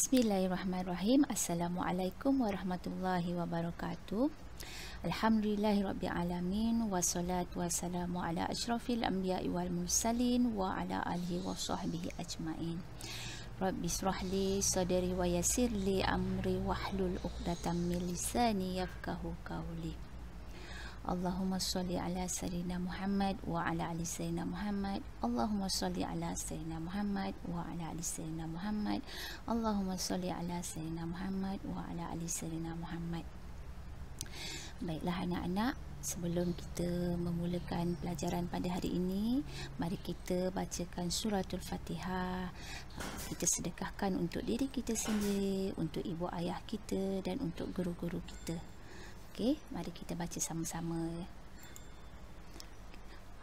Bismillahirrahmanirrahim. Assalamualaikum warahmatullahi wabarakatuh. Alhamdulillahirabbil alamin wassalatu wassalamu ala asyrafil anbiya'i wal mursalin wa ala alihi washabbihi ajmain. Rabbi shrahli sadri wa yassirli amri wahlul 'uqdatam min lisani yafqahu qawli. Allahumma sholli ala sayyidina Muhammad wa ala ali sayyidina Muhammad. Allahumma sholli ala sayyidina Muhammad wa ala ali sayyidina Muhammad. Allahumma sholli ala sayyidina Muhammad wa ala ali sayyidina Muhammad. Baiklah anak-anak, sebelum kita memulakan pelajaran pada hari ini, mari kita bacakan suratul Fatihah. Kita sedekahkan untuk diri kita sendiri, untuk ibu ayah kita dan untuk guru-guru kita. Okey, mari kita baca sama-sama.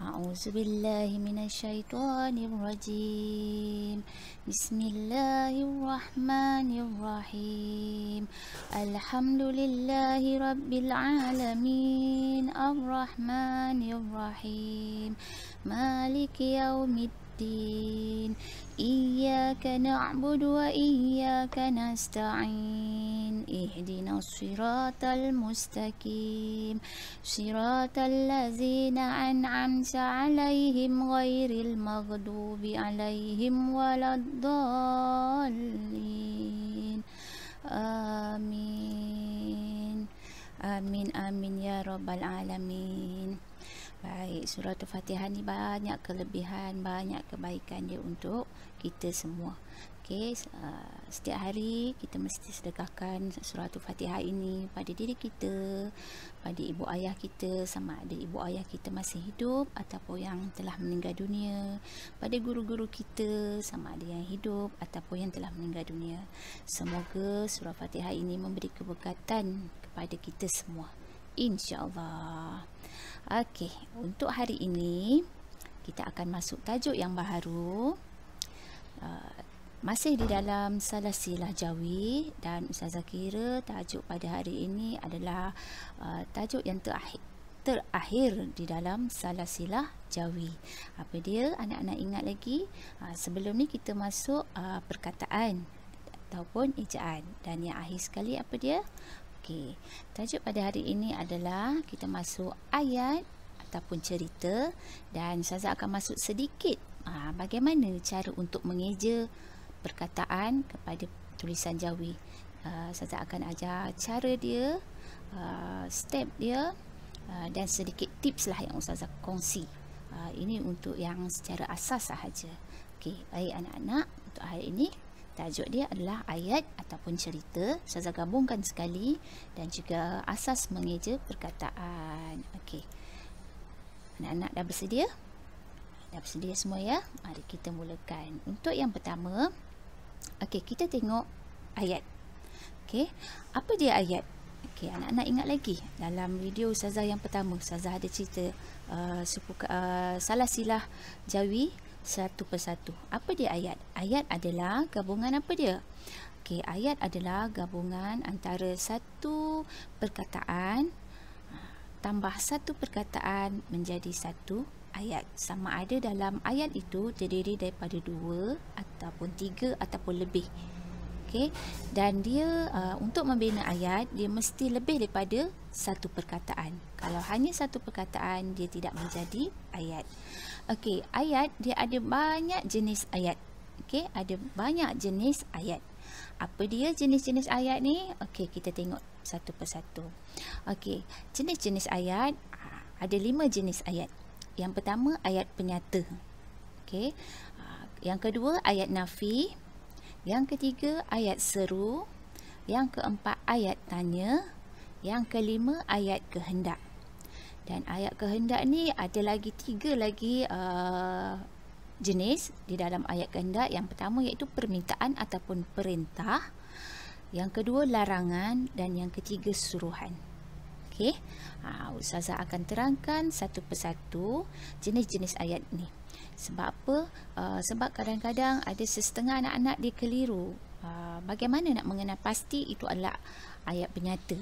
A'udzubillahi minasyaitonirrajim. Bismillahirrahmanirrahim. Alhamdulillahi rabbil alamin. Arrahmanirrahim. Maliki yaumiddin. Iyyaka na'budu wa iyyaka nasta'in. Ihdinas siratal mustaqim. Siratal ladzina an'amta 'alaihim ghairil maghdubi 'alaihim waladdallin. Amin. Amin amin ya rabbal alamin. Baik, surah Al-Fatihah ni banyak kelebihan, banyak kebaikan dia untuk kita semua. Okey, setiap hari kita mesti sedekahkan surah Al-Fatihah ini pada diri kita, pada ibu ayah kita, sama ada ibu ayah kita masih hidup ataupun yang telah meninggal dunia, pada guru-guru kita, sama ada yang hidup ataupun yang telah meninggal dunia. Semoga surah Al-Fatihah ini memberi keberkatan kepada kita semua, insya-Allah. Okey, untuk hari ini kita akan masuk tajuk yang baru. Masih di dalam Salasilah Jawi, dan Ustazah kira tajuk pada hari ini adalah tajuk yang terakhir di dalam Salasilah Jawi. Apa dia? Anak-anak ingat lagi? Sebelum ni kita masuk perkataan ataupun ejaan, dan yang akhir sekali apa dia? Okey, tajuk pada hari ini adalah kita masuk ayat ataupun cerita, dan Ustazah akan masuk sedikit bagaimana cara untuk mengeja perkataan kepada tulisan Jawi. Ustazah akan ajar cara dia, step dia, dan sedikit tips lah yang Ustazah kongsi. Ini untuk yang secara asas sahaja. Okey, baik anak-anak, untuk hari ini tajuk dia adalah ayat ataupun cerita. Ustazah gabungkan sekali, dan juga asas mengeja perkataan. Okey, anak-anak dah bersedia? Dah bersedia semua ya? Mari kita mulakan. Untuk yang pertama, okey, kita tengok ayat. Okey, apa dia ayat? Okey, anak-anak ingat lagi dalam video Ustazah yang pertama, Ustazah ada cerita Salasilah Jawi satu persatu. Apa dia ayat? Ayat adalah gabungan apa dia? Okey, ayat adalah gabungan antara satu perkataan tambah satu perkataan menjadi satu ayat. Sama ada dalam ayat itu terdiri daripada 2 ataupun 3 ataupun lebih. Okey, dan dia untuk membina ayat, dia mesti lebih daripada satu perkataan. Kalau hanya satu perkataan, dia tidak menjadi ayat. Okey, ayat dia ada banyak jenis ayat. Okey, ada banyak jenis ayat. Apa dia jenis-jenis ayat ni? Okey, kita tengok satu persatu. Okey, jenis-jenis ayat, ada 5 jenis ayat. Yang pertama, ayat penyata. Okey, yang kedua, ayat nafi. Yang ketiga, ayat seru. Yang keempat, ayat tanya. Yang kelima, ayat kehendak. Dan ayat kehendak ni ada lagi 3 lagi jenis di dalam ayat kehendak. Yang pertama iaitu permintaan ataupun perintah. Yang kedua, larangan. Dan yang ketiga, suruhan. Okey, Ustazah akan terangkan satu persatu jenis-jenis ayat ni. Sebab apa? Sebab kadang-kadang ada setengah anak-anak dia keliru. Bagaimana nak mengenal pasti itu adalah ayat penyata?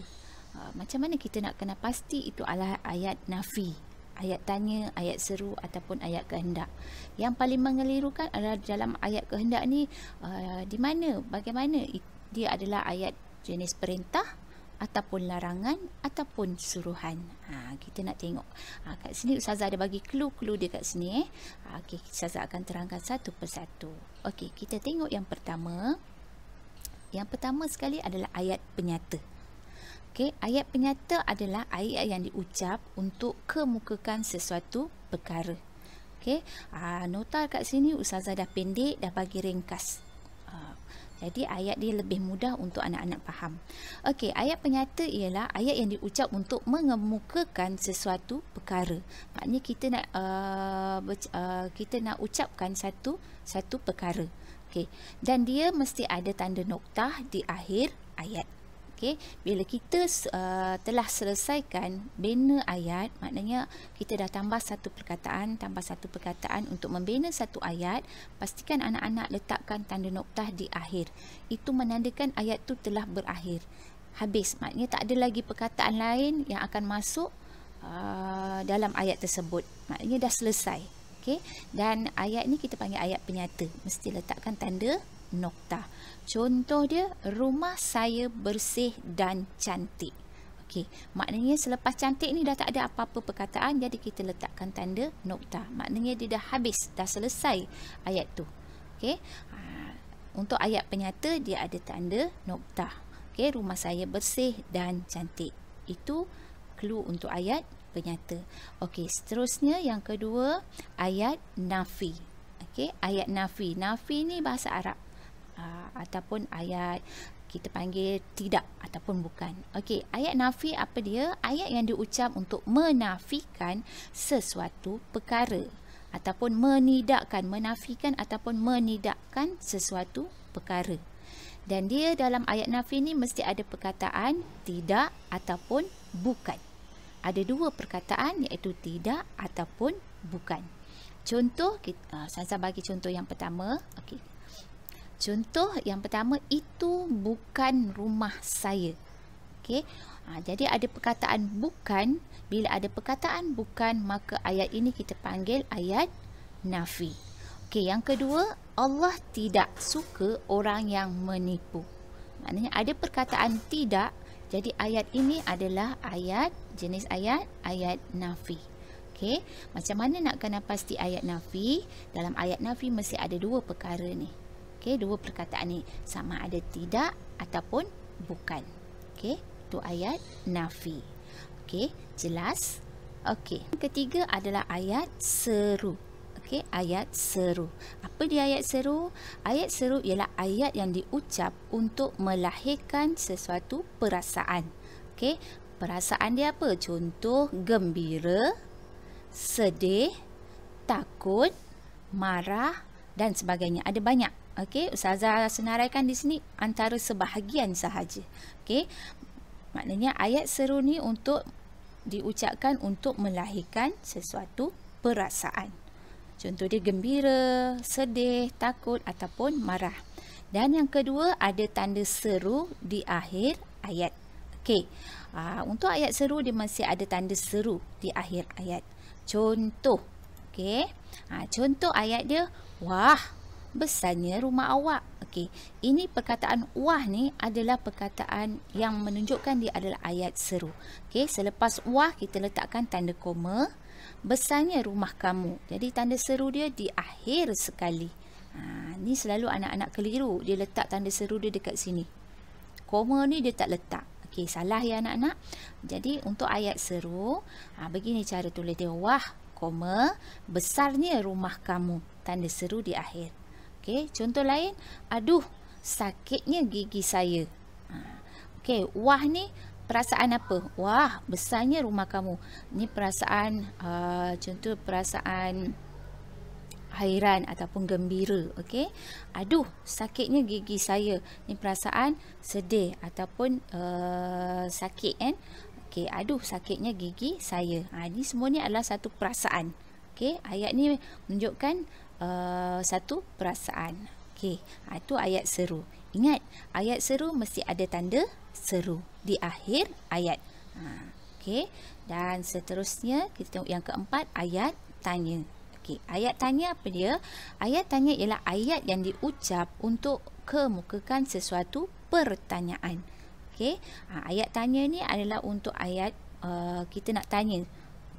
Macam mana kita nak kenal pasti itu adalah ayat nafi? ayat tanya, ayat seru ataupun ayat kehendak. Yang paling mengelirukan adalah dalam ayat kehendak ni di mana, bagaimana dia adalah ayat jenis perintah ataupun larangan ataupun suruhan. Kita nak tengok. Kat sini Ustazah ada bagi clue-clue dia kat sini. Okey, Ustazah akan terangkan satu persatu. Okey, kita tengok yang pertama. Yang pertama sekali adalah ayat penyata. Okey, ayat penyata adalah ayat yang diucap untuk kemukakan sesuatu perkara. Okey, nota kat sini Ustazah dah pendek, dah bagi ringkas. Jadi ayat dia lebih mudah untuk anak-anak faham. Okey, ayat penyata ialah ayat yang diucap untuk mengemukakan sesuatu perkara. Maknanya kita nak ucapkan satu perkara. Okey, dan dia mesti ada tanda noktah di akhir ayat. Okey, bila kita telah selesaikan bina ayat, maknanya kita dah tambah satu perkataan untuk membina satu ayat, pastikan anak-anak letakkan tanda noktah di akhir. Itu menandakan ayat tu telah berakhir. Habis, maknanya tak ada lagi perkataan lain yang akan masuk dalam ayat tersebut. Maknanya dah selesai. Okey, dan ayat ni kita panggil ayat penyata. Mesti letakkan tanda nokta. Contoh dia, rumah saya bersih dan cantik. Okey, maknanya selepas cantik ni dah tak ada apa-apa perkataan, jadi kita letakkan tanda nokta. Maknanya dia dah habis, dah selesai ayat tu. Okey, untuk ayat penyata dia ada tanda nokta. Okey, rumah saya bersih dan cantik. Itu clue untuk ayat penyata. Okey, seterusnya yang kedua, ayat nafi. Okey, ayat nafi. Nafi ni bahasa Arab. Ataupun ayat kita panggil tidak ataupun bukan. Okey, ayat nafi apa dia? Ayat yang diucap untuk menafikan sesuatu perkara ataupun menafikan ataupun menidakkan sesuatu perkara. Dan dia dalam ayat nafi ni mesti ada perkataan tidak ataupun bukan. Ada dua perkataan iaitu tidak ataupun bukan. Contoh, saya bagi contoh yang pertama. Okey. Contoh yang pertama, itu bukan rumah saya. Okey. Jadi ada perkataan bukan. Bila ada perkataan bukan, maka ayat ini kita panggil ayat nafi. Okey, yang kedua, Allah tidak suka orang yang menipu. Maknanya ada perkataan tidak. Jadi ayat ini adalah jenis ayat nafi. Okey, macam mana nak kena pasti ayat nafi? Dalam ayat nafi mesti ada dua perkara ni. Okey, dua perkataan ni sama ada tidak ataupun bukan. Okey, itu ayat nafi. Okey, jelas? Okey, yang ketiga adalah ayat seru. Okey, ayat seru. Apa dia ayat seru? Ayat seru ialah ayat yang diucap untuk melahirkan sesuatu perasaan. Okey, perasaan dia apa? Contoh, gembira, sedih, takut, marah dan sebagainya. Ada banyak. Okey, Ustazah senaraikan di sini antara sebahagian sahaja. Okey, maknanya ayat seru ni untuk diucapkan untuk melahirkan sesuatu perasaan. Contoh dia gembira, sedih, takut ataupun marah. Dan yang kedua ada tanda seru di akhir ayat. Okey, untuk ayat seru dia masih ada tanda seru di akhir ayat. Contoh, okey, contoh ayat dia, wah, besarnya rumah awak. Okey, ini perkataan wah ni adalah perkataan yang menunjukkan dia adalah ayat seru. Okey, selepas wah kita letakkan tanda koma, besarnya rumah kamu. Jadi tanda seru dia di akhir sekali. Ni selalu anak-anak keliru, dia letak tanda seru dia dekat sini. Koma ni dia tak letak. Okey, salah ya anak-anak. Jadi untuk ayat seru, begini cara tulis dia, wah, koma, besarnya rumah kamu. Tanda seru di akhir. Okey, contoh lain, aduh, sakitnya gigi saya. Okey, wah ni perasaan apa? Wah, besarnya rumah kamu. Ni perasaan, contoh perasaan hairan ataupun gembira. Okey, aduh, sakitnya gigi saya. Ni perasaan sedih ataupun sakit kan. Okey, aduh, sakitnya gigi saya. Ni semua ni adalah satu perasaan. Okey, ayat ni menunjukkan satu perasaan. Okey, itu ayat seru. Ingat, ayat seru mesti ada tanda seru di akhir ayat. Okey, dan seterusnya kita tengok yang keempat, ayat tanya. Okey, ayat tanya apa dia? Ayat tanya ialah ayat yang diucap untuk kemukakan sesuatu pertanyaan. Okey, ayat tanya ni adalah untuk ayat kita nak tanya.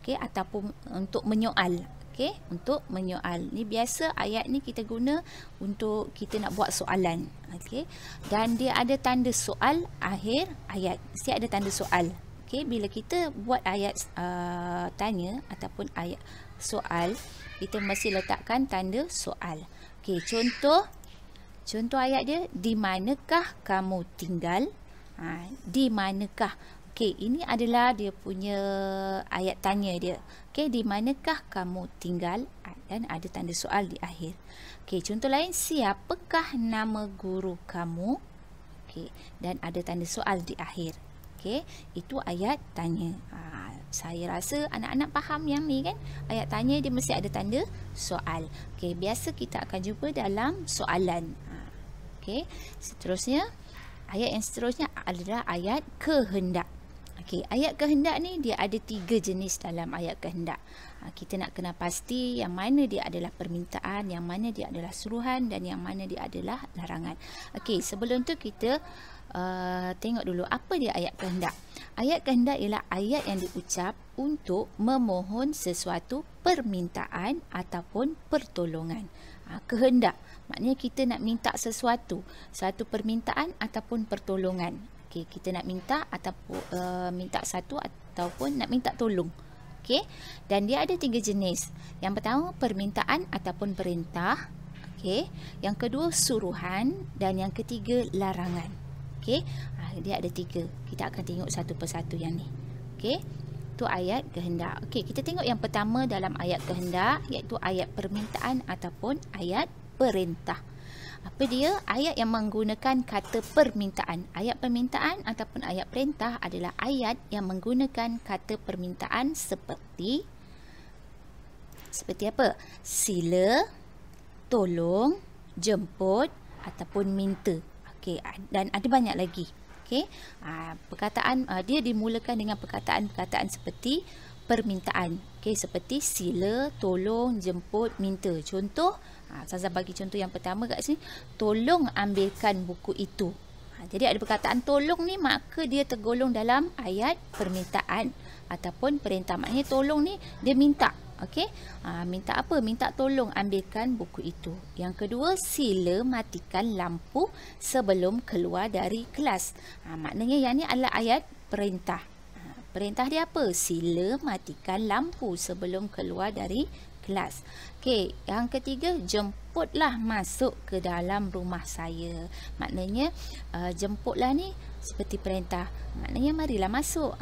Okey, ataupun untuk menyoal. Okey, untuk menyoal. Ni biasa ayat ni kita guna untuk kita nak buat soalan. Okey, dan dia ada tanda soal akhir ayat. Mesti ada tanda soal. Okey, bila kita buat ayat tanya ataupun ayat soal, kita mesti letakkan tanda soal. Okey, contoh ayat dia, di manakah kamu tinggal? Di manakah? Okey, ini adalah dia punya ayat tanya dia. Okey, di manakah kamu tinggal? Dan ada tanda soal di akhir. Okey, contoh lain, siapakah nama guru kamu? Okey, dan ada tanda soal di akhir. Okey, itu ayat tanya. Saya rasa anak-anak faham yang ni kan? Ayat tanya dia mesti ada tanda soal. Okey, biasa kita akan jumpa dalam soalan. Okey, seterusnya, ayat yang seterusnya adalah ayat kehendak. Okey, ayat kehendak ni dia ada 3 jenis dalam ayat kehendak. Kita nak kena pasti yang mana dia adalah permintaan, yang mana dia adalah suruhan dan yang mana dia adalah larangan. Okey, sebelum tu kita tengok dulu apa dia ayat kehendak. Ayat kehendak ialah ayat yang diucap untuk memohon sesuatu permintaan ataupun pertolongan. Kehendak maknanya kita nak minta sesuatu, satu permintaan ataupun pertolongan. Okey, kita nak minta ataupun minta satu ataupun nak minta tolong. Okey, dan dia ada 3 jenis. Yang pertama permintaan ataupun perintah. Okey, yang kedua suruhan dan yang ketiga larangan. Okey, dia ada 3. Kita akan tengok satu persatu yang ni. Okey, tu ayat kehendak. Okey, kita tengok yang pertama dalam ayat kehendak, iaitu ayat permintaan ataupun ayat perintah. Apa dia? Ayat yang menggunakan kata permintaan. Ayat permintaan ataupun ayat perintah adalah ayat yang menggunakan kata permintaan seperti apa? Sila, tolong, jemput ataupun minta. Okey, dan ada banyak lagi. Okey, perkataan dia dimulakan dengan perkataan-perkataan seperti permintaan. Okey, seperti sila, tolong, jemput, minta. Contoh, Ustazah bagi contoh yang pertama kat sini, tolong ambilkan buku itu. Jadi ada perkataan tolong ni, maka dia tergolong dalam ayat permintaan ataupun perintah. Maknanya tolong ni dia minta. Okey, minta apa? Minta tolong ambilkan buku itu. Yang kedua, sila matikan lampu sebelum keluar dari kelas. Maknanya yang ni adalah ayat perintah. Perintah dia apa? Sila matikan lampu sebelum keluar dari kelas. Okey, yang ketiga, jemputlah masuk ke dalam rumah saya. Maknanya jemputlah ni seperti perintah. Maknanya marilah masuk.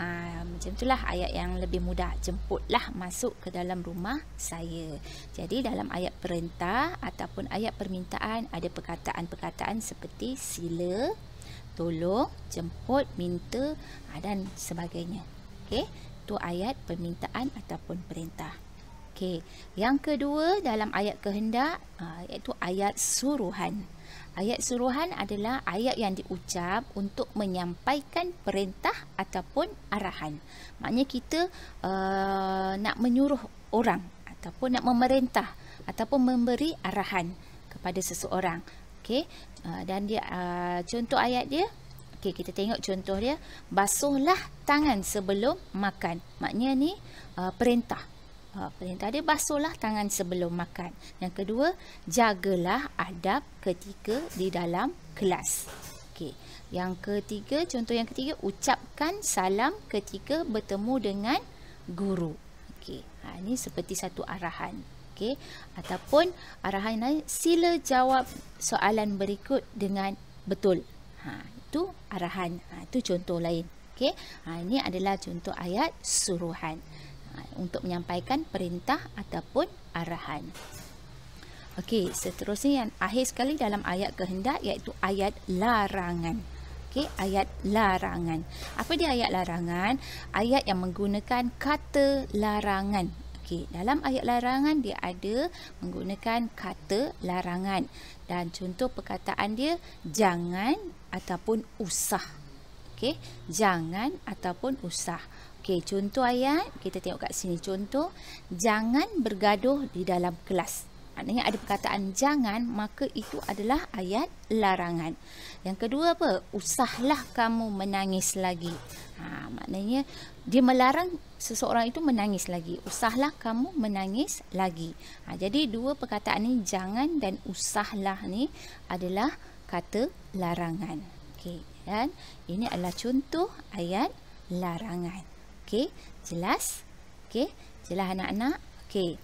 Macam itulah ayat yang lebih mudah. Jemputlah masuk ke dalam rumah saya. Jadi dalam ayat perintah ataupun ayat permintaan ada perkataan-perkataan seperti sila, tolong, jemput, minta dan sebagainya. Okey, itu ayat permintaan ataupun perintah. Okey, yang kedua dalam ayat kehendak iaitu ayat suruhan. Ayat suruhan adalah ayat yang diucap untuk menyampaikan perintah ataupun arahan. Maknanya kita nak menyuruh orang ataupun nak memerintah ataupun memberi arahan kepada seseorang. Okey, dan dia contoh ayat dia. Okey, kita tengok contoh dia. Basuhlah tangan sebelum makan. Maknanya ni perintah. Perintah dia basuhlah tangan sebelum makan. Yang kedua, jagalah adab ketika di dalam kelas. Okey, yang ketiga, contoh yang ketiga, ucapkan salam ketika bertemu dengan guru. Okey, ini seperti satu arahan. Okey, ataupun arahan lain, sila jawab soalan berikut dengan betul. Itu arahan. Itu contoh lain. Okey, ini adalah contoh ayat suruhan untuk menyampaikan perintah ataupun arahan. Okey, seterusnya yang akhir sekali dalam ayat kehendak iaitu ayat larangan. Okey, ayat larangan. Apa dia ayat larangan? Ayat yang menggunakan kata larangan. Okey, dalam ayat larangan dia ada menggunakan kata larangan dan contoh perkataan dia jangan ataupun usah. Okey, jangan ataupun usah. Okey, contoh ayat, kita tengok kat sini. Contoh, jangan bergaduh di dalam kelas. Maknanya ada perkataan jangan, maka itu adalah ayat larangan. Yang kedua apa? Usahlah kamu menangis lagi. Maknanya dia melarang seseorang itu menangis lagi. Usahlah kamu menangis lagi. Jadi dua perkataan ni, jangan dan usahlah ni adalah kata larangan. Okey, dan ini adalah contoh ayat larangan. Okey, jelas? Okey, jelas anak-anak? Okey.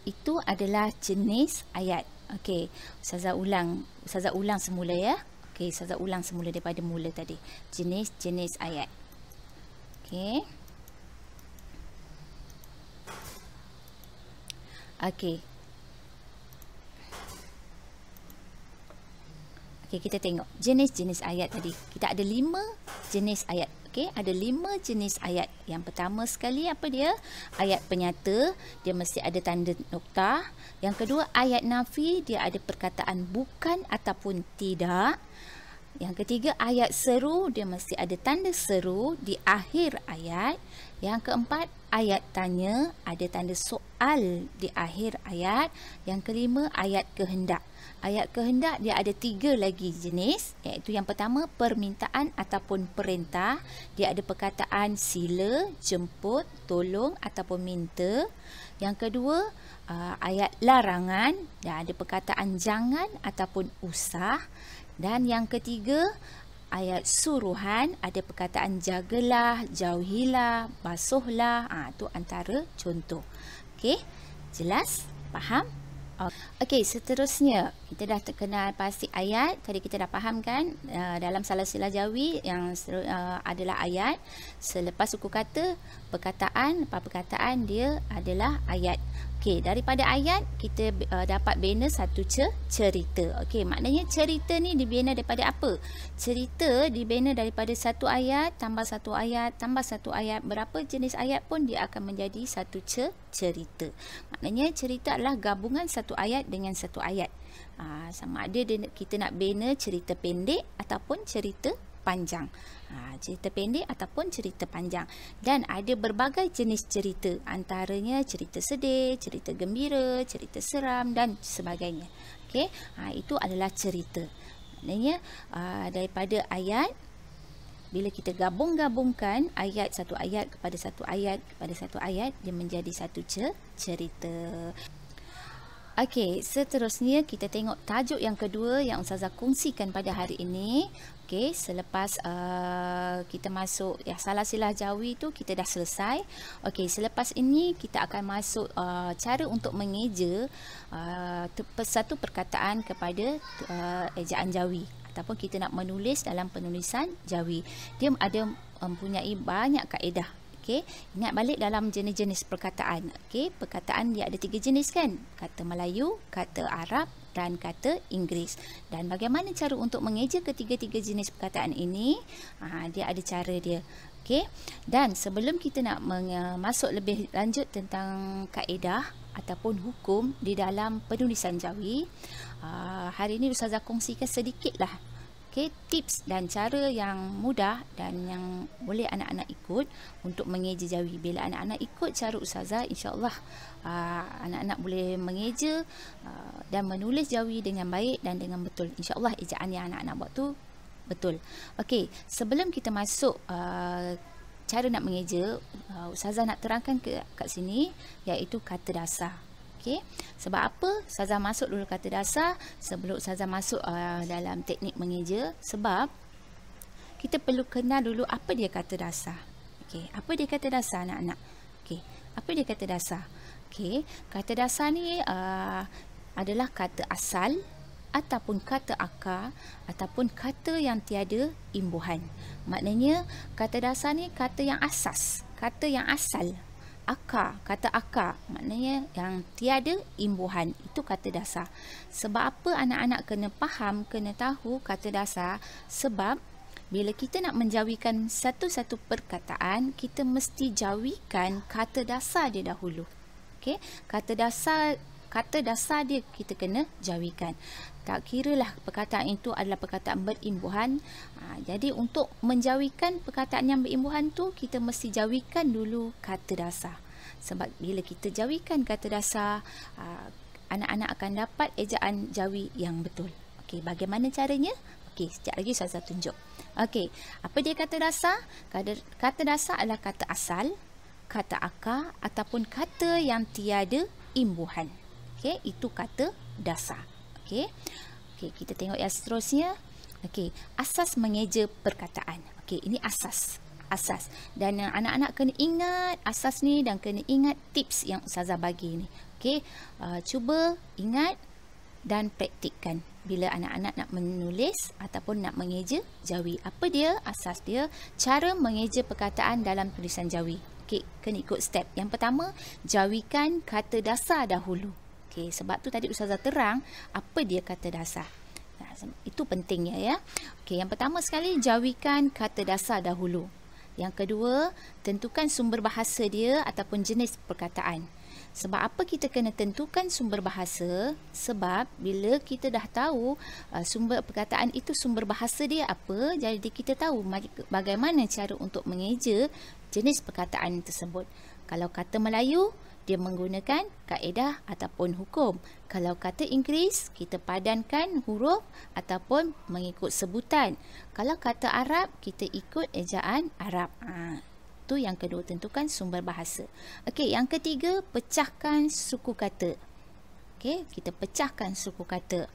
Itu adalah jenis ayat. Okey, Ustazah ulang semula ya. Okey, Ustazah ulang semula daripada mula tadi. Jenis-jenis ayat. Okey. Okey. Okey, kita tengok jenis-jenis ayat tadi. Kita ada 5 jenis ayat. Okey, ada 5 jenis ayat. Yang pertama sekali apa dia? Ayat penyata, dia mesti ada tanda noktah. Yang kedua, ayat nafi, dia ada perkataan bukan ataupun tidak. Yang ketiga, ayat seru, dia mesti ada tanda seru di akhir ayat. Yang keempat, ayat tanya, ada tanda soal di akhir ayat. Yang kelima, ayat kehendak. Ayat kehendak dia ada 3 lagi jenis, iaitu yang pertama permintaan ataupun perintah. Dia ada perkataan sila, jemput, tolong ataupun minta. Yang kedua, ayat larangan, dan ada perkataan jangan ataupun usah. Dan yang ketiga, ayat suruhan, ada perkataan jagalah, jauhilah, basuhlah. Itu antara contoh. Okey, jelas? Faham? Okey, seterusnya kita dah terkenal pasti ayat. Tadi kita dah faham kan, dalam salasilah jawi yang adalah ayat. Selepas suku kata, perkataan, lepas perkataan dia adalah ayat. Okey, daripada ayat kita dapat bina satu cerita. Okey, maknanya cerita ni dibina daripada apa? Cerita dibina daripada satu ayat tambah satu ayat tambah satu ayat. Berapa jenis ayat pun dia akan menjadi satu cerita. Maknanya cerita adalah gabungan satu ayat dengan satu ayat. Sama ada kita nak bina cerita pendek ataupun cerita panjang. Cerita pendek ataupun cerita panjang. Dan ada berbagai jenis cerita, antaranya cerita sedih, cerita gembira, cerita seram dan sebagainya. Okey, itu adalah cerita. Maknanya daripada ayat, bila kita gabung-gabungkan ayat satu ayat kepada satu ayat kepada satu ayat, dia menjadi satu cerita. Okey, seterusnya kita tengok tajuk yang kedua yang Ustazah kongsikan pada hari ini. Okey, selepas kita masuk salasilah jawi tu kita dah selesai. Okey, selepas ini kita akan masuk cara untuk mengeja satu perkataan kepada ejaan jawi, ataupun kita nak menulis dalam penulisan jawi. Dia ada mempunyai banyak kaedah. Okey, ingat balik dalam jenis-jenis perkataan. Okey, perkataan dia ada 3 jenis kan? Kata Melayu, kata Arab dan kata Inggeris. Dan bagaimana cara untuk mengeja ketiga-tiga jenis perkataan ini? Dia ada cara dia. Okey, dan sebelum kita nak masuk lebih lanjut tentang kaedah ataupun hukum di dalam penulisan jawi, hari ini Ustazah kongsikan sedikitlah tips dan cara yang mudah dan yang boleh anak-anak ikut untuk mengeja jawi. Bila anak-anak ikut cara Ustazah, insya-Allah anak-anak boleh mengeja dan menulis jawi dengan baik dan dengan betul. Insya-Allah ejaan yang anak-anak buat tu betul. Okey, sebelum kita masuk cara nak mengeja, Ustazah nak terangkan kat sini, iaitu kata dasar. Okey, sebab apa Ustazah masuk dulu kata dasar sebelum Ustazah masuk dalam teknik mengeja? Sebab kita perlu kenal dulu apa dia kata dasar. Okey, apa dia kata dasar anak-anak? Okey, apa dia kata dasar? Okey, kata dasar ni adalah kata asal ataupun kata akar ataupun kata yang tiada imbuhan. Maknanya kata dasar ni kata yang asas, kata yang asal. Akar, kata akar, maknanya yang tiada imbuhan, itu kata dasar. Sebab apa anak-anak kena faham, kena tahu kata dasar? Sebab bila kita nak menjawikan satu-satu perkataan, kita mesti jawikan kata dasar dia dahulu. Okey, kata dasar dia kita kena jawikan. Tak kiralah perkataan itu adalah perkataan berimbuhan. Jadi untuk menjauhikan perkataan yang berimbuhan tu, kita mesti jauhikan dulu kata dasar. Sebab bila kita jauhikan kata dasar, anak-anak akan dapat ejaan jawi yang betul. Okey, bagaimana caranya? Okey, sekejap lagi saya tunjuk. Okey, apa dia kata dasar? Kata dasar adalah kata asal, kata akar ataupun kata yang tiada imbuhan. Okey, itu kata dasar. Okey. Okey, kita tengok yang seterusnya. Okey, asas mengeja perkataan. Okey, ini asas. Asas. Dan anak-anak kena ingat asas ni dan kena ingat tips yang Ustazah bagi ni. Okey, cuba ingat dan praktikkan bila anak-anak nak menulis ataupun nak mengeja jawi. Apa dia? Asas dia, cara mengeja perkataan dalam tulisan jawi. Okey, kena ikut step. Yang pertama, jawikan kata dasar dahulu. Okey, sebab tu tadi Ustazah terang apa dia kata dasar. Itu pentingnya ya. Okey, yang pertama sekali, jawikan kata dasar dahulu. Yang kedua, tentukan sumber bahasa dia ataupun jenis perkataan. Sebab apa kita kena tentukan sumber bahasa? Sebab bila kita dah tahu sumber perkataan itu, sumber bahasa dia apa, jadi kita tahu bagaimana cara untuk mengeja jenis perkataan tersebut. Kalau kata Melayu, dia menggunakan kaedah ataupun hukum. Kalau kata Inggeris, kita padankan huruf ataupun mengikut sebutan. Kalau kata Arab, kita ikut ejaan Arab. Itu yang kedua, tentukan sumber bahasa. Okey, yang ketiga, pecahkan suku kata. Okey, kita pecahkan suku kata.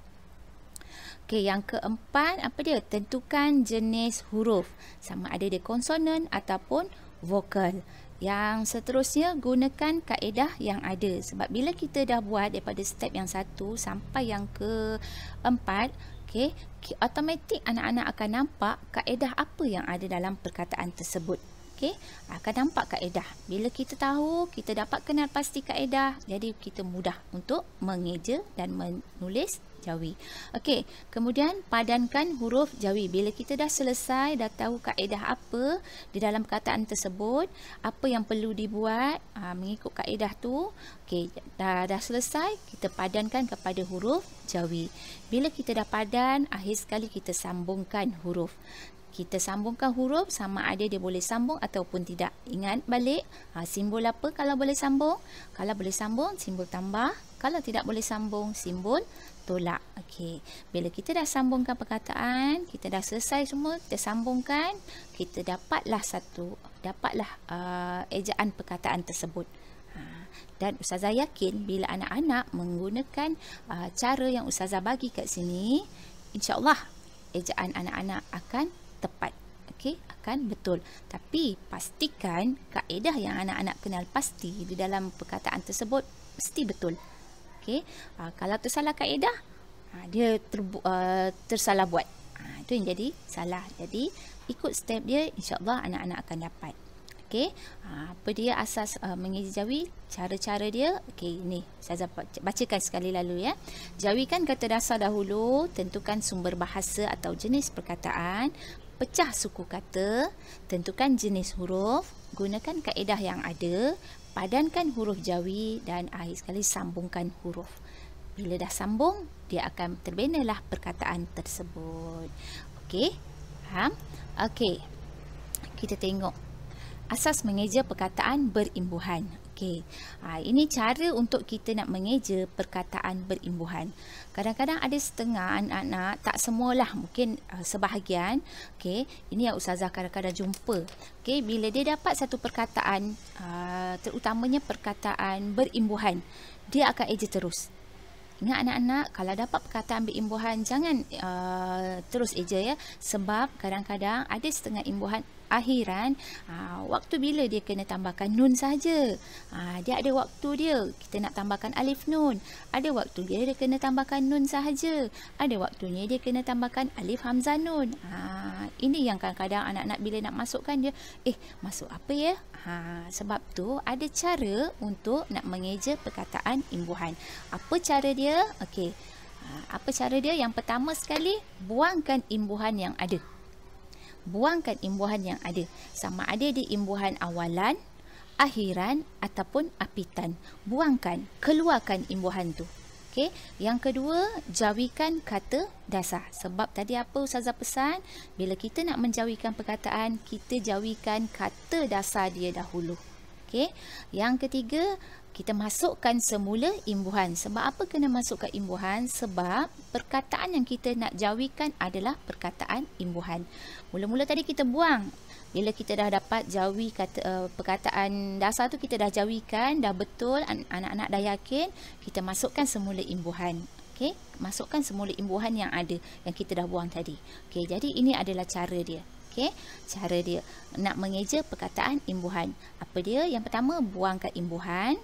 Okey, yang keempat, apa dia? Tentukan jenis huruf. Sama ada dia konsonan ataupun vokal. Yang seterusnya, gunakan kaedah yang ada. Sebab bila kita dah buat daripada step yang 1 sampai yang keempat, okay, automatik anak-anak akan nampak kaedah apa yang ada dalam perkataan tersebut. Okay, akan nampak kaedah. Bila kita tahu, kita dapat kenal pasti kaedah, jadi kita mudah untuk mengeja dan menulis jawi. Okey, kemudian padankan huruf jawi. Bila kita dah selesai, dah tahu kaedah apa di dalam perkataan tersebut, apa yang perlu dibuat mengikut kaedah tu. Okey, dah selesai, kita padankan kepada huruf jawi. Bila kita dah padan, akhir sekali kita sambungkan huruf. Kita sambungkan huruf sama ada dia boleh sambung ataupun tidak. Ingat balik, simbol apa kalau boleh sambung? Kalau boleh sambung, simbol tambah. Kalau tidak boleh sambung, simbol tolak. Okey. Bila kita dah sambungkan perkataan, kita dah selesai semua, kita sambungkan, kita dapatlah ejaan perkataan tersebut. Dan Ustazah yakin bila anak-anak menggunakan cara yang Ustazah bagi kat sini, insya-Allah ejaan anak-anak akan tepat. Okey, akan betul. Tapi pastikan kaedah yang anak-anak kenal pasti di dalam perkataan tersebut mesti betul. Okey, kalau tersalah kaedah, dia tersalah buat. Itu yang jadi salah. Jadi ikut step dia, insya-Allah anak-anak akan dapat. Okey, apa dia asas mengeja jawi? Cara-cara dia. Okey, ni saya bacakan sekali lalu ya. Jawikan kata dasar dahulu, tentukan sumber bahasa atau jenis perkataan, pecah suku kata, tentukan jenis huruf, gunakan kaedah yang ada, padankan huruf jawi dan akhir sekali sambungkan huruf. Bila dah sambung, dia akan terbenalah perkataan tersebut. Okey, faham? Okey, kita tengok asas mengeja perkataan berimbuhan. Okey, ini cara untuk kita nak mengeja perkataan berimbuhan. Kadang-kadang ada setengah anak-anak, tak semualah, mungkin sebahagian. Okey, ini yang Ustazah kadang-kadang jumpa. Okey, bila dia dapat satu perkataan, terutamanya perkataan berimbuhan, dia akan eja terus. Ingat anak-anak, kalau dapat perkataan berimbuhan, jangan terus eja ya. Sebab kadang-kadang ada setengah imbuhan akhiran, waktu bila dia kena tambahkan nun saja. Dia ada waktu dia, kita nak tambahkan alif nun. Ada waktu dia kena tambahkan nun sahaja. Ada waktunya dia kena tambahkan alif hamzah nun. Ini yang kadang-kadang anak-anak bila nak masukkan dia, masuk apa ya? Sebab tu ada cara untuk nak mengeja perkataan imbuhan. Apa cara dia? Okey. Apa cara dia? Yang pertama sekali, buangkan imbuhan yang ada. Buangkan imbuhan yang ada. Sama ada di imbuhan awalan, akhiran ataupun apitan. Buangkan, keluarkan imbuhan tu. Okey, yang kedua, jauhikan kata dasar. Sebab tadi apa Ustazah pesan? Bila kita nak menjauhikan perkataan, kita jauhikan kata dasar dia dahulu. Okey. Yang ketiga, kita masukkan semula imbuhan. Sebab apa kena masukkan imbuhan? Sebab perkataan yang kita nak jauhikan adalah perkataan imbuhan. Mula-mula tadi kita buang. Bila kita dah dapat jauhi perkataan dasar tu, kita dah jauhikan, dah betul, anak-anak dah yakin, kita masukkan semula imbuhan. Okey, masukkan semula imbuhan yang ada, yang kita dah buang tadi. Okey, jadi ini adalah cara dia. Okey, cara dia nak mengeja perkataan imbuhan. Apa dia? Yang pertama, buangkan imbuhan.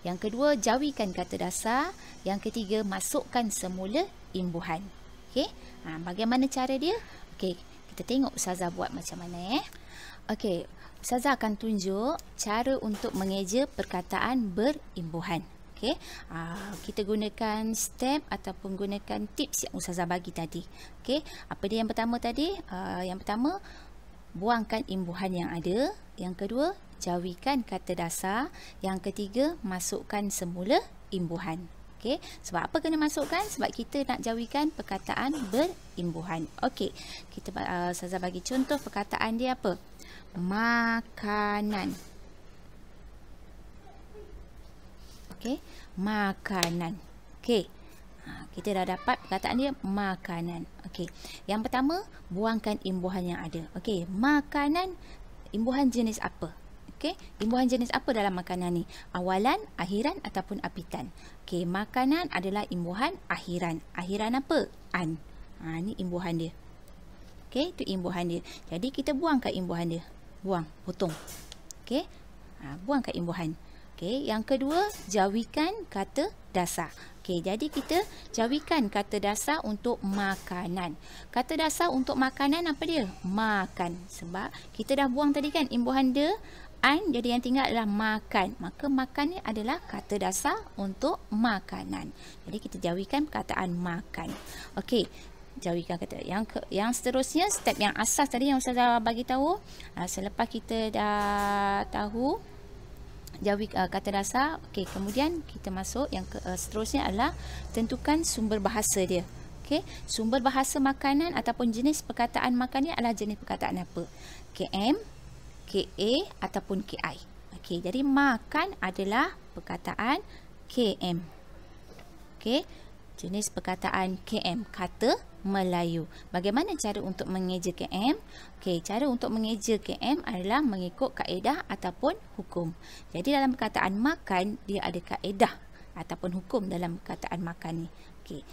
Yang kedua, jauhikan kata dasar. Yang ketiga, masukkan semula imbuhan. Okey, bagaimana cara dia? Okey, kita tengok Ustazah buat macam mana. Okey, Ustazah akan tunjuk cara untuk mengeja perkataan berimbuhan. Okey, kita gunakan step ataupun gunakan tips yang Ustazah bagi tadi. Okey, apa dia yang pertama tadi? Yang pertama, buangkan imbuhan yang ada. Yang kedua, jauhikan kata dasar. Yang ketiga, masukkan semula imbuhan. Okey, sebab apa kena masukkan? Sebab kita nak jauhikan perkataan berimbuhan. Okey, kita Ustazah bagi contoh perkataan dia apa? Makanan. Okey, makanan. Okey, kita dah dapat perkataan dia makanan. Okey, yang pertama, buangkan imbuhan yang ada. Okey, makanan, imbuhan jenis apa? Okey, imbuhan jenis apa dalam makanan ni? Awalan, akhiran ataupun apitan? Okey, makanan adalah imbuhan akhiran. Akhiran apa? An. Ni imbuhan dia. Okey, itu imbuhan dia. Jadi kita buangkan imbuhan dia. Buang, potong. Okey, buangkan imbuhan. Okey, yang kedua, jauhikan kata dasar. Okey, jadi kita jauhikan kata dasar untuk makanan. Kata dasar untuk makanan apa dia? Makan. Sebab kita dah buang tadi kan imbuhan dia, an, jadi yang tinggal adalah makan. Maka makan ni adalah kata dasar untuk makanan. Jadi kita jauhikan perkataan makan. Okey, jauhikan kata. Yang seterusnya, step yang asas tadi yang Ustazah bagi tahu. Selepas kita dah tahu jauhi kata dasar, okey, kemudian kita masuk yang seterusnya adalah tentukan sumber bahasa dia. Okey, sumber bahasa makanan ataupun jenis perkataan makan ni adalah jenis perkataan apa? KM, KA ataupun KI. Okey, jadi makan adalah perkataan KM. Okey, jenis perkataan KM, kata Melayu. Bagaimana cara untuk mengeja KM? Okey, cara untuk mengeja KM adalah mengikut kaedah ataupun hukum. Jadi dalam perkataan makan, dia ada kaedah ataupun hukum dalam perkataan makan ni. Okey,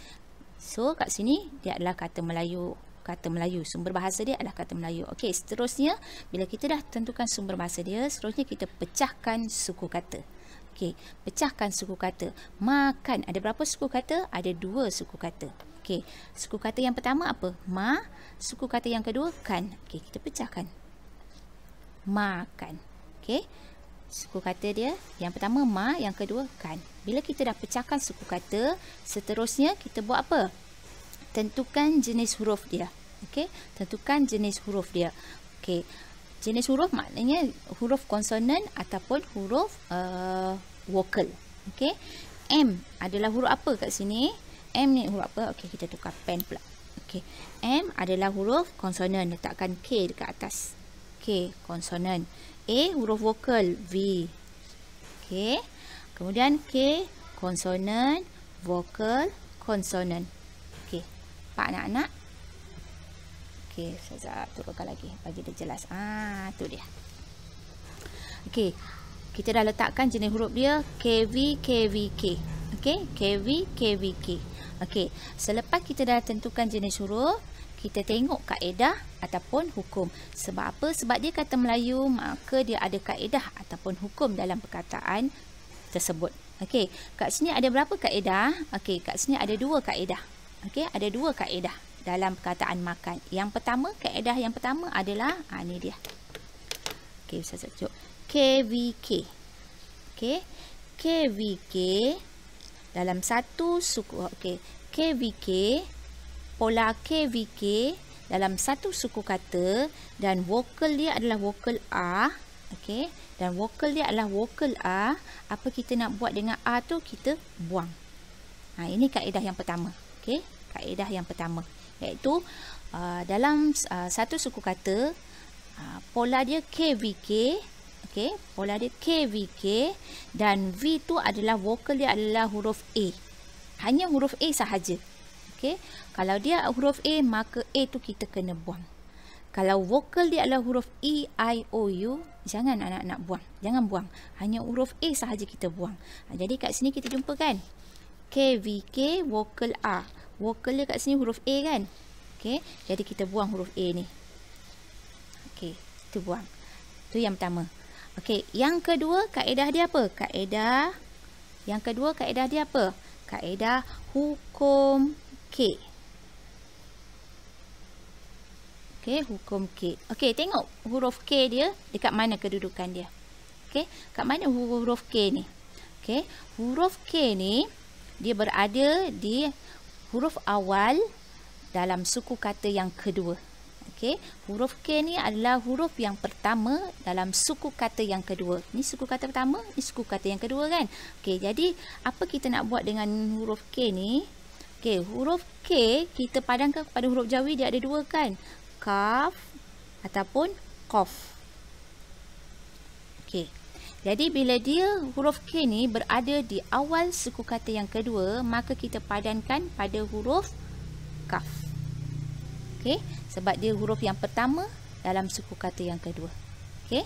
so kat sini dia adalah kata Melayu. Kata Melayu, sumber bahasa dia adalah kata Melayu. Okey, seterusnya bila kita dah tentukan sumber bahasa dia, seterusnya kita pecahkan suku kata. Okey, pecahkan suku kata. Makan, ada berapa suku kata? Ada 2 suku kata. Okey, suku kata yang pertama apa? Ma. Suku kata yang kedua kan. Okey, kita pecahkan. Makan. Okey, suku kata dia yang pertama ma, yang kedua kan. Bila kita dah pecahkan suku kata, seterusnya kita buat apa? Tentukan jenis huruf dia. Okey, tentukan jenis huruf dia. Okey, jenis huruf maknanya huruf konsonan ataupun huruf vokal. Okey, M adalah huruf apa kat sini? M ni huruf apa? Okey, kita tukar pen pula. Okey, M adalah huruf konsonan, letakkan K dekat atas. K, konsonan. A, huruf vokal, V. Okey, kemudian K, konsonan, vokal, konsonan. Okey, Pak anak-anak. Okey, saya turunkan lagi bagi dia jelas. Tu dia. Okey, kita dah letakkan jenis huruf dia KV, KVK. Okey, KV, KVK. Okey, selepas kita dah tentukan jenis huruf, kita tengok kaedah ataupun hukum. Sebab apa? Sebab dia kata Melayu, maka dia ada kaedah ataupun hukum dalam perkataan tersebut. Okey, kat sini ada berapa kaedah? Okey, kat sini ada 2 kaedah. Okey, ada 2 kaedah dalam perkataan makan. Yang pertama, kaedah yang pertama adalah ni dia. Okey, saya tunjuk. KVK. Okey, KVK dalam satu suku. Okey, KVK, pola KVK dalam satu suku kata dan vokal dia adalah vokal A. Okey, dan vokal dia adalah vokal A. Apa kita nak buat dengan A tu? Kita buang. Ini kaedah yang pertama. Okey, kaedah yang pertama iaitu dalam satu suku kata pola dia KVK. Okey, pola dia KVK dan V tu adalah vokal dia adalah huruf A. Hanya huruf A sahaja. Okey, kalau dia huruf A maka A tu kita kena buang. Kalau vokal dia adalah huruf E, I, O, U, jangan anak-anak buang. Jangan buang. Hanya huruf A sahaja kita buang. Jadi kat sini kita jumpa kan? KVK, vokal A. Vokal dia kat sini huruf A kan? Okey, jadi kita buang huruf A ni. Okey, kita buang. Tu yang pertama. Okey, yang kedua kaedah dia apa? Yang kedua kaedah dia apa? Kaedah hukum K. Okey, hukum K. Okey, tengok huruf K dia dekat mana kedudukan dia. Okey, kat mana huruf K ni? Okey, huruf K ni dia berada di huruf awal dalam suku kata yang kedua. Okey, huruf K ni adalah huruf yang pertama dalam suku kata yang kedua. Ni suku kata pertama, ni suku kata yang kedua kan? Okey, jadi apa kita nak buat dengan huruf K ni? Okey, huruf K kita padankan kepada huruf Jawi, dia ada dua kan? Kaf ataupun Qaf. Okey. Jadi bila dia huruf K ni berada di awal suku kata yang kedua, maka kita padankan pada huruf Kaf. Okey, sebab dia huruf yang pertama dalam suku kata yang kedua. Okey.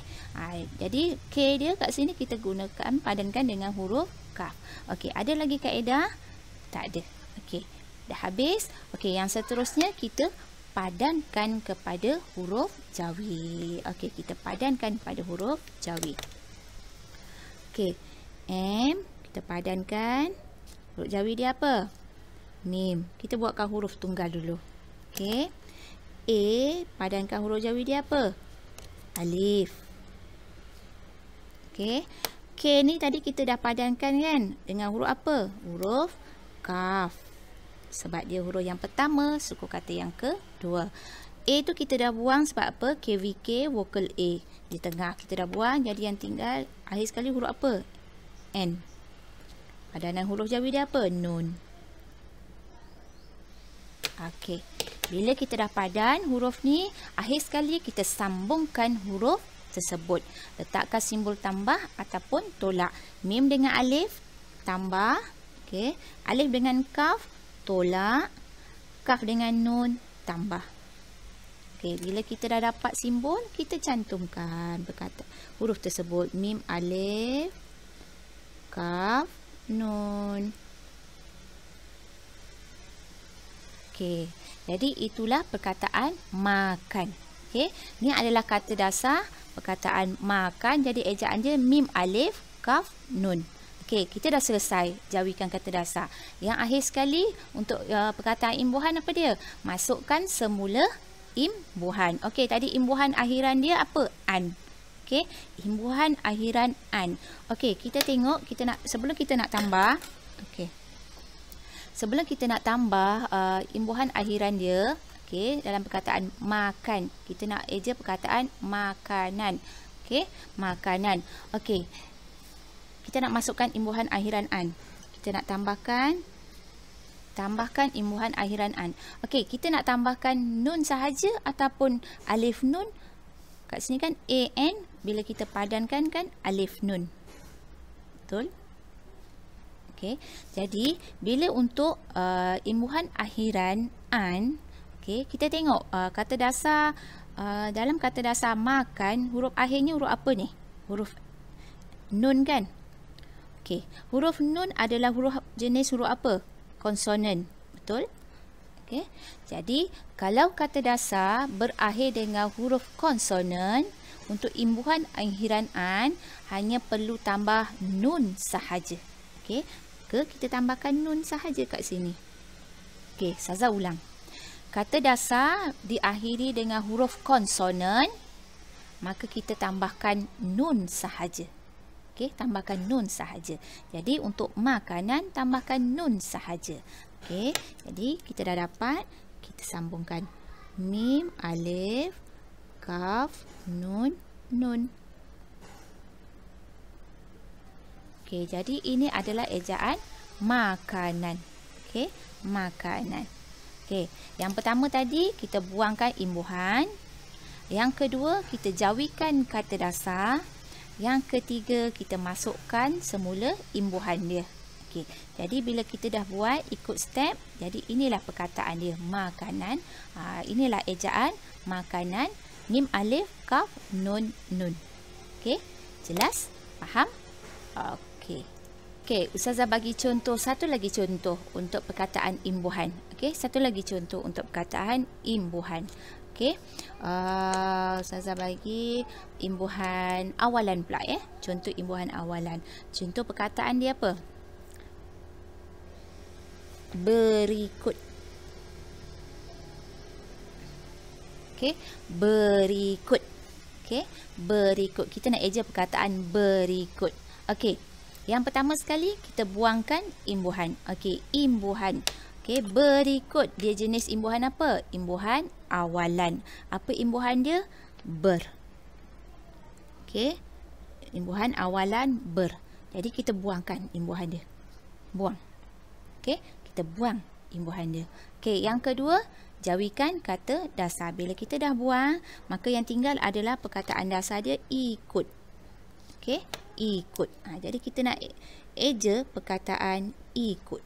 Jadi K dia kat sini kita gunakan padankan dengan huruf Kaf. Okey, ada lagi kaedah? Tak ada. Okey. Dah habis. Okey, yang seterusnya kita padankan kepada huruf Jawi. Okey, kita padankan pada huruf Jawi. Okey, M kita padankan. Huruf Jawi dia apa? Mim. Kita buatkan huruf tunggal dulu. Okey. A padankan huruf Jawi dia apa? Alif. Okey. K ni tadi kita dah padankan kan dengan huruf apa? Huruf Kaf. Sebab dia huruf yang pertama, suku kata yang kedua. A tu kita dah buang sebab apa? KVK, vokal A. Di tengah kita dah buang, jadi yang tinggal akhir sekali huruf apa? N. Padanan huruf Jawi dia apa? Nun. Okey. Bila kita dah padan huruf ni, akhir sekali kita sambungkan huruf tersebut. Letakkan simbol tambah ataupun tolak. Mim dengan alif, tambah. Okey. Alif dengan kaf, tolak. Kaf dengan nun, tambah. Okey, bila kita dah dapat simbol, kita cantumkan berkata huruf tersebut. Mim, alif, kaf, nun. Okey, jadi itulah perkataan makan. Okey, ni adalah kata dasar perkataan makan. Jadi ejaan dia mim, alif, kaf, nun. Okey, kita dah selesai jawikan kata dasar. Yang akhir sekali untuk perkataan imbuhan apa dia? Masukkan semula imbuhan. Okey, tadi imbuhan akhiran dia apa? An. Okey, imbuhan akhiran an. Okey, kita tengok sebelum kita nak tambah. Okey. Sebelum kita nak tambah imbuhan akhiran dia, okey, dalam perkataan makan, kita nak eja perkataan makanan. Okey, makanan. Okey. Kita nak masukkan imbuhan akhiran an. Kita nak tambahkan imbuhan akhiran an. Okey, kita nak tambahkan nun sahaja ataupun alif nun. Kat sini kan an, bila kita padankan kan alif nun. Betul? Okey. Jadi, bila untuk imbuhan akhiran an, okey, kita tengok kata dasar dalam kata dasar makan, huruf akhirnya huruf apa ni? Huruf nun kan? Okey, huruf nun adalah jenis huruf apa? Konsonan. Betul? Okey. Jadi, kalau kata dasar berakhir dengan huruf konsonan, untuk imbuhan akhiran an hanya perlu tambah nun sahaja. Okey. Kita tambahkan nun sahaja kat sini. Okey, Saza ulang. Kata dasar diakhiri dengan huruf konsonan, maka kita tambahkan nun sahaja. Okey, tambahkan nun sahaja. Jadi untuk makanan tambahkan nun sahaja. Okey, jadi kita dah dapat, kita sambungkan mim, alif, kaf, nun, nun. Okey, jadi ini adalah ejaan makanan. Okey, makanan. Okey, yang pertama tadi kita buangkan imbuhan. Yang kedua, kita jawikan kata dasar. Yang ketiga, kita masukkan semula imbuhan dia. Okey, jadi bila kita dah buat ikut step, jadi inilah perkataan dia, makanan. Inilah ejaan makanan, mim alif kaf nun nun. Okey, jelas? Faham? Okey. Okey, Ustazah bagi contoh, satu lagi contoh untuk perkataan imbuhan. Okey, satu lagi contoh untuk perkataan imbuhan. Okey, Ustazah bagi imbuhan awalan pula ya. Contoh imbuhan awalan. Contoh perkataan dia apa? Berikut. Okey, berikut. Okey, berikut. Kita nak eja perkataan berikut. Okey. Yang pertama sekali kita buangkan imbuhan. Okey, imbuhan. Okey, berikut dia jenis imbuhan apa? Imbuhan awalan. Apa imbuhan dia? Ber. Okey. Imbuhan awalan ber. Jadi kita buangkan imbuhan dia. Buang. Okey, kita buang imbuhan dia. Okey, yang kedua, jawikan kata dasar. Bila kita dah buang, maka yang tinggal adalah perkataan dasar dia ikut. Okey, ikut. Jadi kita nak eja perkataan ikut.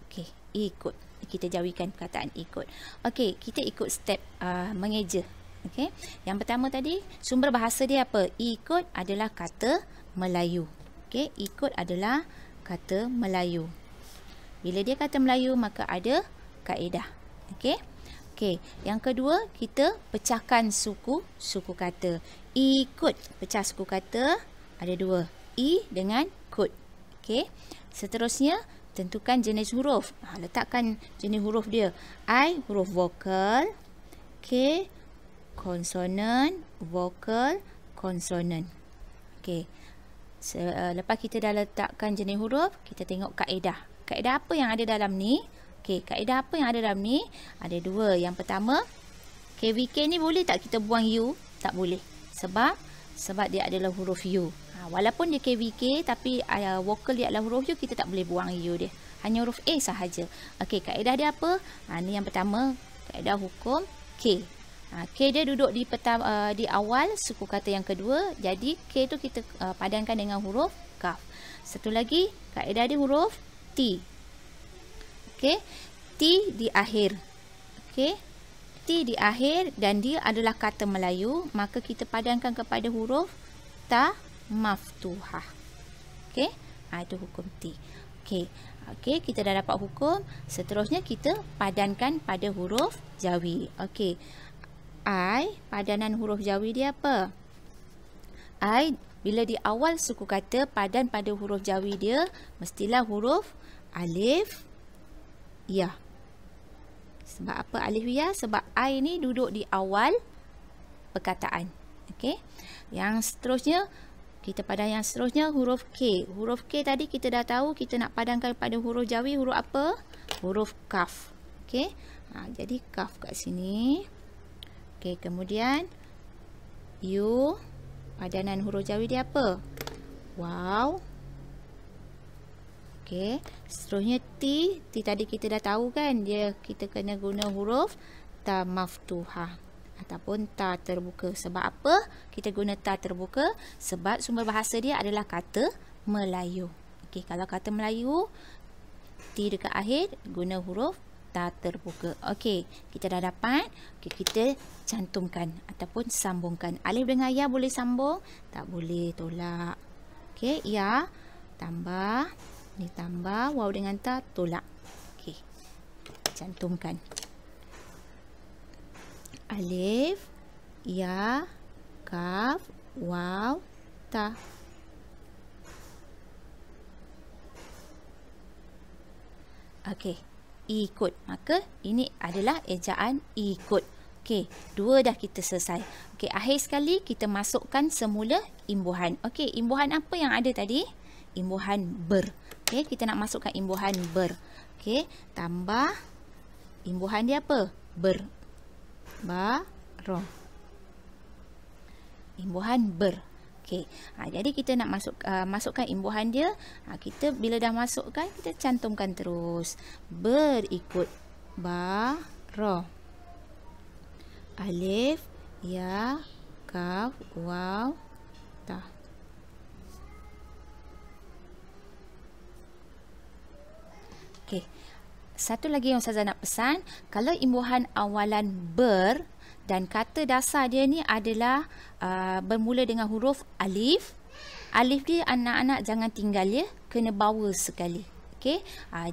Okey, ikut. Kita jawikan perkataan ikut. Okey, kita ikut step mengeja. Okey, yang pertama tadi sumber bahasa dia apa? Ikut adalah kata Melayu. Okey, ikut adalah kata Melayu. Bila dia kata Melayu, maka ada kaedah. Okey. Okey, yang kedua kita pecahkan suku kata. Ikut, pecah suku kata ada dua, i dengan kut. Okey. Seterusnya tentukan jenis huruf. Letakkan jenis huruf dia. I huruf vokal, K konsonan, vokal, konsonan. Okey. Lepas kita dah letakkan jenis huruf, kita tengok kaedah. Kaedah apa yang ada dalam ni? Okey, kaedah apa yang ada dalam ni? Ada dua. Yang pertama, KVK ni boleh tak kita buang U? Tak boleh. Sebab dia adalah huruf U. Walaupun dia KVK, tapi vokal dia adalah huruf U, kita tak boleh buang U dia. Hanya huruf A sahaja. Okey, kaedah dia apa? Ni yang pertama, kaedah hukum K. K dia duduk di awal suku kata yang kedua. Jadi, K tu kita padankan dengan huruf kaf. Satu lagi, kaedah dia huruf T. Okey, T di akhir. Okey, T di akhir dan dia adalah kata Melayu, maka kita padankan kepada huruf ta maftuhah. Okey, itu hukum T. Okey. Okey, kita dah dapat hukum. Seterusnya kita padankan pada huruf jawi. Okey. I, padanan huruf jawi dia apa? I, bila di awal suku kata padan pada huruf jawi dia mestilah huruf alif ya. Sebab apa alif ya? Sebab I ni duduk di awal perkataan. Okey. Yang seterusnya kita padan yang seterusnya huruf K. Huruf K tadi kita dah tahu kita nak padankan pada huruf jawi huruf apa? Huruf kaf. Okey. Jadi kaf kat sini. Okey, kemudian U, padanan huruf jawi dia apa? Waw. Okey, seterusnya T. T tadi kita dah tahu kan, kita kena guna huruf ta maftuhah ataupun ta terbuka. Sebab apa kita guna ta terbuka? Sebab sumber bahasa dia adalah kata Melayu. Okey, kalau kata Melayu, T dekat akhir guna huruf ta terbuka. Okey, kita dah dapat. Okey, kita cantumkan ataupun sambungkan. Alif dengan ya boleh sambung? Tak boleh, tolak. Okey, ya tambah, ni tambah, waw dengan ta tolak. Okey, cantumkan. Alif, ya, kaf, waw, ta. Okey, ikut. Maka ini adalah ejaan ikut. Okey, dua dah kita selesai. Okey, akhir sekali kita masukkan semula imbuhan. Okey, imbuhan apa yang ada tadi? Imbuhan ber. Okey, kita nak masukkan imbuhan ber. Okey, tambah imbuhan dia apa? Ber. Ba, ro. Imbuhan ber. Okey. Jadi kita nak masukkan imbuhan dia. Kita bila dah masukkan, kita cantumkan terus. Berikut ba, ra. Alif, ya, kaf, waw, ta. Okey. Satu lagi yang Ustazah nak pesan, kalau imbuhan awalan ber dan kata dasar dia ni adalah bermula dengan huruf alif. Alif dia anak-anak jangan tinggal ya, kena bawa sekali. Okey,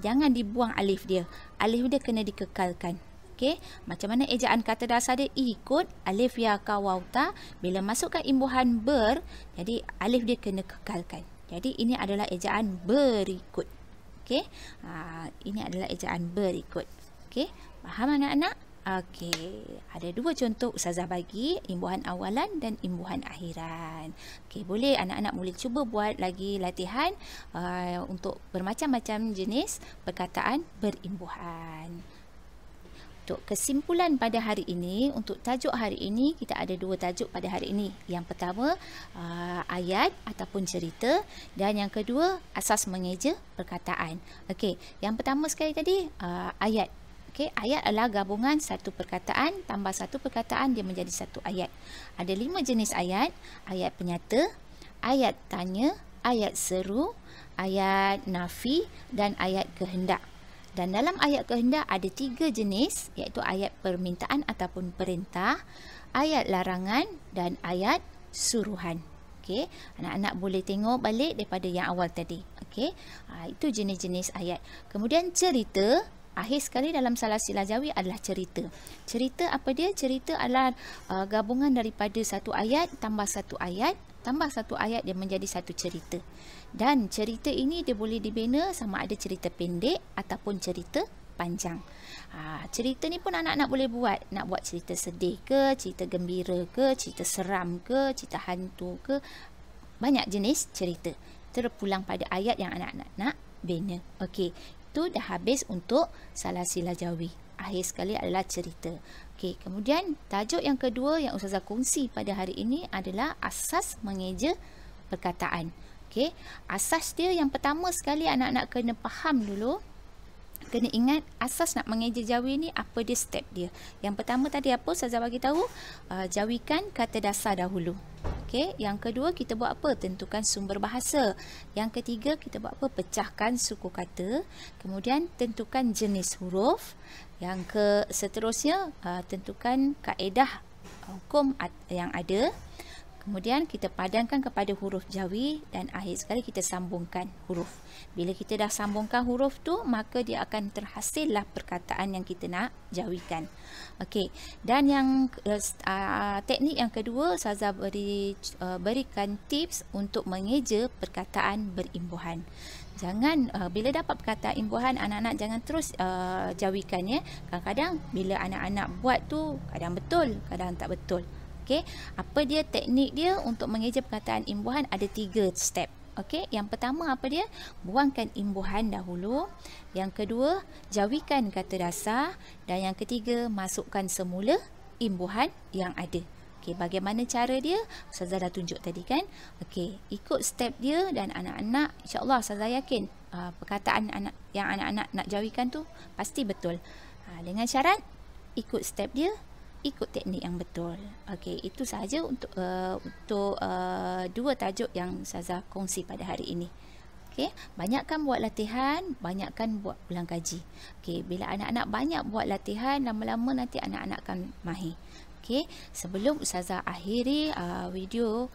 jangan dibuang alif dia. Alif dia kena dikekalkan. Okey, macam mana ejaan kata dasar dia? Ikut alif ya ka waw ta. Bila masukkan imbuhan ber, jadi alif dia kena kekalkan. Jadi ini adalah ejaan berikut. Okey, ini adalah ejaan berikut. Okey, faham anak-anak? Okey, ada dua contoh Ustazah bagi, imbuhan awalan dan imbuhan akhiran. Okey, boleh anak-anak boleh cuba buat lagi latihan untuk bermacam-macam jenis perkataan berimbuhan. Untuk kesimpulan pada hari ini, untuk tajuk hari ini, kita ada dua tajuk pada hari ini. Yang pertama, ayat ataupun cerita, dan yang kedua, asas mengeja perkataan. Okey, yang pertama sekali tadi, ayat. Okay, ayat adalah gabungan satu perkataan tambah satu perkataan, dia menjadi satu ayat. Ada 5 jenis ayat. Ayat penyata, ayat tanya, ayat seru, ayat nafi dan ayat kehendak. Dan dalam ayat kehendak ada 3 jenis, iaitu ayat permintaan ataupun perintah, ayat larangan dan ayat suruhan. Okey, anak-anak boleh tengok balik daripada yang awal tadi. Okey, itu jenis-jenis ayat. Kemudian cerita. Akhir sekali dalam Salasilah Jawi adalah cerita. Cerita apa dia? Cerita adalah gabungan daripada satu ayat tambah satu ayat, tambah satu ayat dia menjadi satu cerita. Dan cerita ini dia boleh dibina sama ada cerita pendek ataupun cerita panjang. Cerita ni pun anak-anak boleh buat. Nak buat cerita sedih ke, cerita gembira ke, cerita seram ke, cerita hantu ke. Banyak jenis cerita. Terpulang pada ayat yang anak-anak nak bina. Okey. Itu dah habis untuk Salasilah Jawi. Akhir sekali adalah cerita. Okey, kemudian tajuk yang kedua yang Ustazah kongsi pada hari ini adalah asas mengeja perkataan. Okey, asas dia yang pertama sekali anak-anak kena faham dulu. Kena ingat asas nak mengeja Jawi ni apa dia step dia. Yang pertama tadi apa Ustazah bagi tahu? Jawikan kata dasar dahulu. Okey, yang kedua kita buat apa? Tentukan sumber bahasa. Yang ketiga kita buat apa? Pecahkan suku kata. Kemudian tentukan jenis huruf. Yang seterusnya tentukan kaedah hukum yang ada. Kemudian kita padankan kepada huruf Jawi dan akhir sekali kita sambungkan huruf. Bila kita dah sambungkan huruf tu, maka dia akan terhasillah perkataan yang kita nak jawikan. Okey, dan yang teknik yang kedua Ustazah berikan tips untuk mengeja perkataan berimbuhan. Jangan bila dapat perkataan imbuhan, anak-anak jangan terus jawikan ya. Kadang-kadang bila anak-anak buat tu kadang betul, kadang tak betul. Okey, apa dia teknik dia untuk mengeja perkataan imbuhan? Ada 3 step. Okey, yang pertama apa dia? Buangkan imbuhan dahulu. Yang kedua, jawikan kata dasar, dan yang ketiga, masukkan semula imbuhan yang ada. Okey, bagaimana cara dia? Ustazah dah tunjuk tadi kan? Okey, ikut step dia dan anak-anak insya-Allah Ustazah yakin perkataan yang anak-anak nak jawikan tu pasti betul. Dengan syarat ikut step dia, ikut teknik yang betul. Okey, itu sahaja untuk dua tajuk yang Ustazah kongsi pada hari ini. Okey, banyakkan buat latihan, banyakkan buat ulang kaji. Okey, bila anak-anak banyak buat latihan, lama-lama nanti anak-anak akan mahir. Okey, sebelum Ustazah akhiri video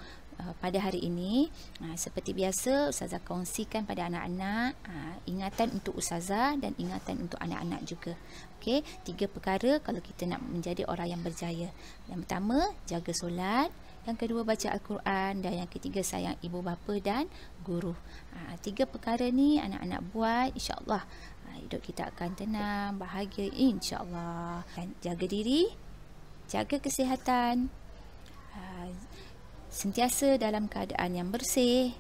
pada hari ini, seperti biasa Ustazah kongsikan pada anak-anak ingatan untuk Ustazah dan ingatan untuk anak-anak juga. Okey, 3 perkara kalau kita nak menjadi orang yang berjaya. Yang pertama, jaga solat. Yang kedua, baca Al-Quran. Dan yang ketiga, sayang ibu bapa dan guru. 3 perkara ni anak-anak buat, insya-Allah hidup kita akan tenang, bahagia, insya-Allah. Jaga diri, jaga kesihatan, sentiasa dalam keadaan yang bersih,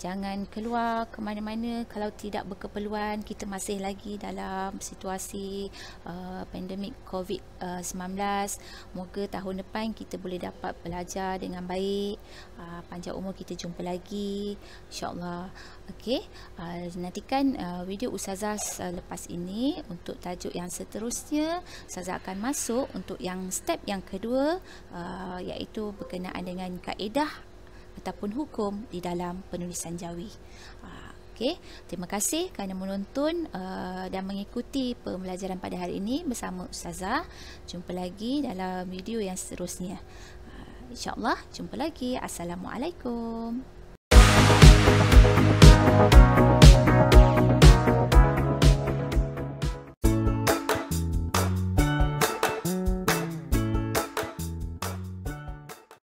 jangan keluar ke mana-mana kalau tidak berkeperluan. Kita masih lagi dalam situasi pandemik COVID-19. Moga tahun depan kita boleh dapat belajar dengan baik. Panjang umur, kita jumpa lagi insya-Allah. Okey, nantikan video Ustazah selepas ini. Untuk tajuk yang seterusnya, Ustazah akan masuk untuk yang step yang kedua, iaitu berkenaan dengan kaedah ataupun hukum di dalam penulisan Jawi. Okey, terima kasih kerana menonton dan mengikuti pembelajaran pada hari ini bersama Ustazah. Jumpa lagi dalam video yang seterusnya. InsyaAllah jumpa lagi. Assalamualaikum.